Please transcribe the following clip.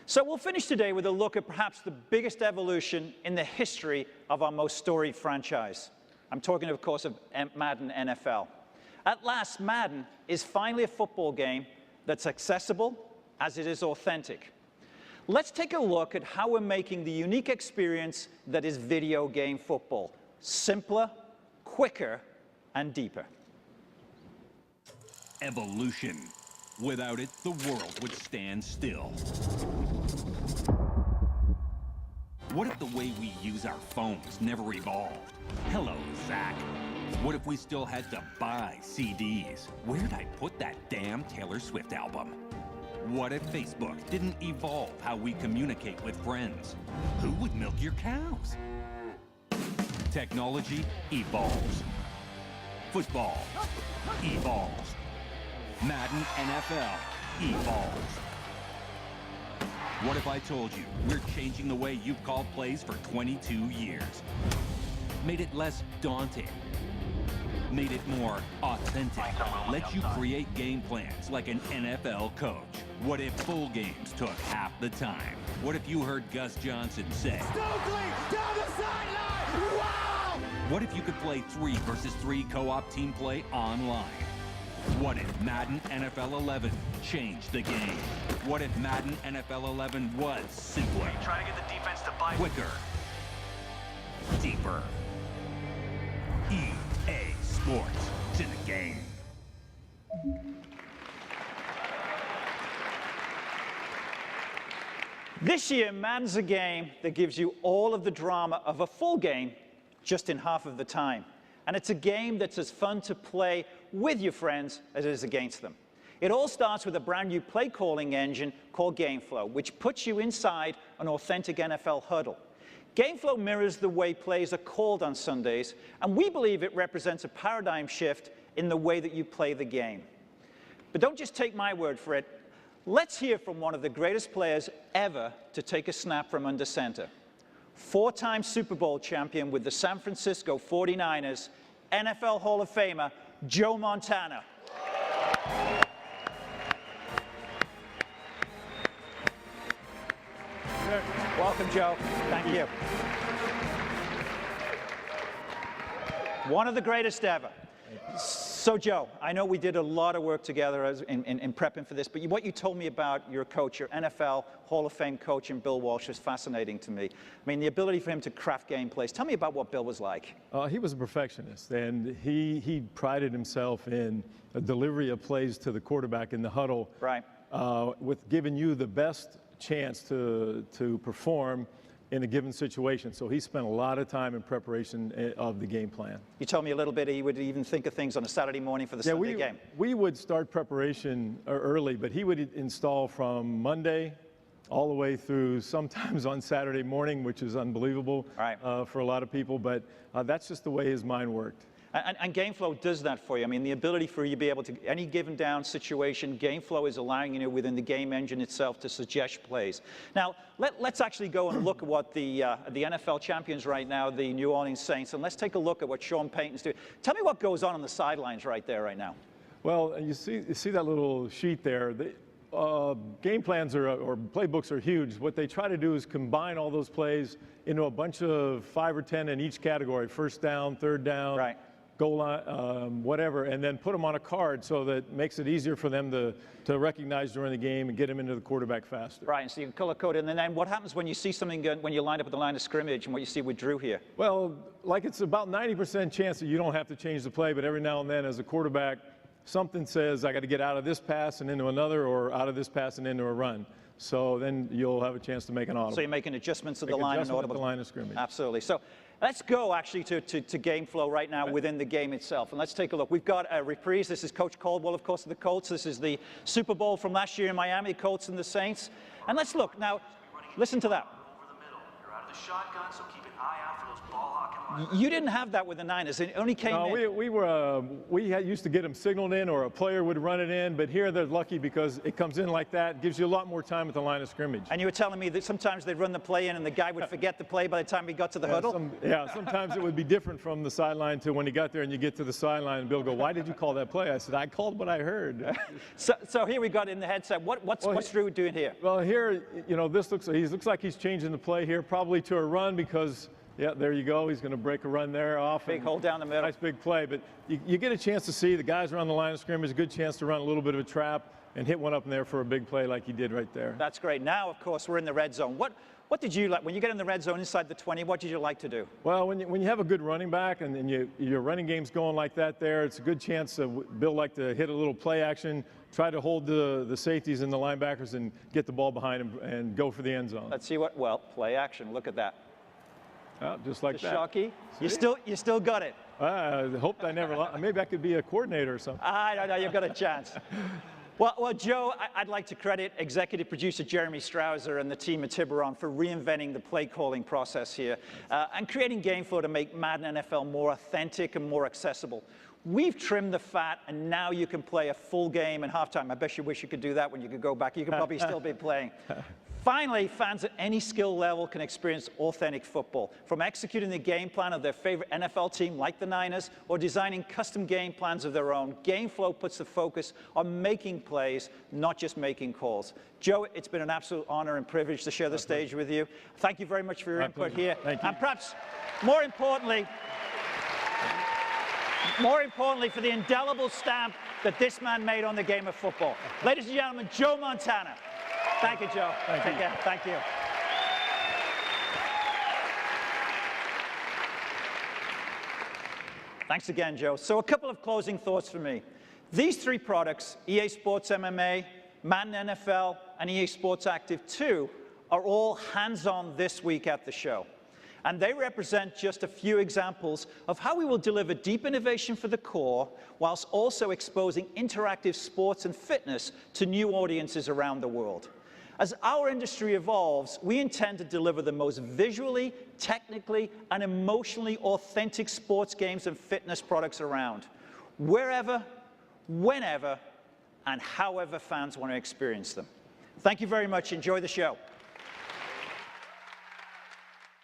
So we'll finish today with a look at perhaps the biggest evolution in the history of our most storied franchise. I'm talking, of course, of Madden NFL. At last, Madden is finally a football game that's accessible as it is authentic. Let's take a look at how we're making the unique experience that is video game football simpler, quicker, and deeper. Evolution. Without it, the world would stand still. What if the way we use our phones never evolved? Hello, Zach. What if we still had to buy CDs? Where'd I put that damn Taylor Swift album? What if Facebook didn't evolve how we communicate with friends? Who would milk your cows? Technology evolves. Football evolves. Madden NFL evolves. What if I told you we're changing the way you've called plays for 22 years? Made it less daunting. Made it more authentic. Let you create game plans like an NFL coach. What if full games took half the time? What if you heard Gus Johnson say, "Stokely, down the sideline! Wow!" What if you could play 3 versus 3 co-op team play online? What if Madden NFL 11 changed the game? What if Madden NFL 11 was simpler? Trying to get the defense to bite. Quicker. Deeper. EA Sports. It's in the game. This year, Madden's a game that gives you all of the drama of a full game just in half of the time. And it's a game that's as fun to play with your friends as it is against them. It all starts with a brand new play calling engine called GameFlow, which puts you inside an authentic NFL huddle. GameFlow mirrors the way plays are called on Sundays, and we believe it represents a paradigm shift in the way that you play the game. But don't just take my word for it. Let's hear from one of the greatest players ever to take a snap from under center. 4-time Super Bowl champion with the San Francisco 49ers, NFL Hall of Famer, Joe Montana. Welcome, Joe. Thank you. One of the greatest ever. So, Joe, I know we did a lot of work together in prepping for this, but what you told me about your coach, your NFL Hall of Fame coach, and Bill Walsh, was fascinating to me. I mean, the ability for him to craft game plays. Tell me about what Bill was like. He was a perfectionist, and he prided himself in a delivery of plays to the quarterback in the huddle, right? With giving you the best chance to perform in a given situation. So he spent a lot of time in preparation of the game plan. You told me a little bit he would even think of things on a Saturday morning for the Sunday game. We would start preparation early, but he would install from Monday all the way through sometimes on Saturday morning, which is unbelievable for a lot of people, but that's just the way his mind worked. And GameFlow does that for you. I mean, the ability for you to be able to, any given down situation, GameFlow is allowing you within the game engine itself to suggest plays. Now, let's actually go and look at what the NFL champions right now, the New Orleans Saints, and let's take a look at what Sean Payton's doing. Tell me what goes on the sidelines right there right now. Well, you see that little sheet there. Game plans or playbooks are huge. What they try to do is combine all those plays into a bunch of 5 or 10 in each category, first down, third down. Right. Goal line, whatever, and then put them on a card so that it makes it easier for them to recognize during the game and get them into the quarterback faster. Right, and so you can color code it. And then what happens when you see something, when you line up at the line of scrimmage and what you see with Drew here? Well, like it's about 90% chance that you don't have to change the play, but every now and then as a quarterback, something says I got to get out of this pass and into another, or out of this pass and into a run. So then you'll have a chance to make an audible. So you're making adjustments to the line and audible. The line of scrimmage. Absolutely. So let's go actually to GameFlow right now within the game itself. And let's take a look. We've got a reprise. This is Coach Caldwell, of course, of the Colts. This is the Super Bowl from last year in Miami, Colts and the Saints. And let's look. Now, listen to that. Over the middle. You're out of the shotgun, so keep an eye out for those ball hawking You didn't have that with the Niners. It only came in. We used to get them signaled in, or a player would run it in. But here they're lucky because it comes in like that. It gives you a lot more time at the line of scrimmage. And you were telling me that sometimes they'd run the play in and the guy would forget the play by the time he got to the huddle? Sometimes it would be different from the sideline to when he got there and you get to the sideline and Bill go, why did you call that play? I said, I called what I heard. So here we got in the headset. What's Drew doing here? Well, here, this looks like he's changing the play here, probably to a run because, yeah, there you go. He's going to break a run there off. Big hole down the middle. Nice big play. But you get a chance to see the guys around the line of scrimmage, a good chance to run a little bit of a trap and hit one up in there for a big play like he did right there. That's great. Now, of course, we're in the red zone. What did you like when you get in the red zone inside the 20? What did you like to do? Well, when you have a good running back and your running game's going like that there, it's a good chance Bill like to hit a little play action, try to hold the safeties and the linebackers and get the ball behind him and go for the end zone. Let's see play action. Look at that. Just like that. Shocky. You still got it. I hope I never. Maybe I could be a coordinator or something. I don't know. You've got a chance. Well, Joe, I'd like to credit executive producer Jeremy Strouser and the team at Tiburon for reinventing the play calling process here and creating game flow to make Madden NFL more authentic and more accessible. We've trimmed the fat, and now you can play a full game in halftime. I bet you wish you could do that when you could go back. You could probably still be playing. Finally, fans at any skill level can experience authentic football, from executing the game plan of their favorite NFL team like the Niners or designing custom game plans of their own. GameFlow puts the focus on making plays, not just making calls. Joe, it's been an absolute honor and privilege to share the stage with you. Thank you very much for your input here. Thank you. And perhaps more importantly, for the indelible stamp that this man made on the game of football. Ladies and gentlemen, Joe Montana. Thank you, Joe. Take care. Thank you. Thanks again, Joe. So a couple of closing thoughts for me. These three products, EA Sports MMA, Madden NFL, and EA Sports Active 2, are all hands-on this week at the show. And they represent just a few examples of how we will deliver deep innovation for the core, whilst also exposing interactive sports and fitness to new audiences around the world. As our industry evolves, we intend to deliver the most visually, technically, and emotionally authentic sports games and fitness products around, wherever, whenever, and however fans want to experience them. Thank you very much. Enjoy the show.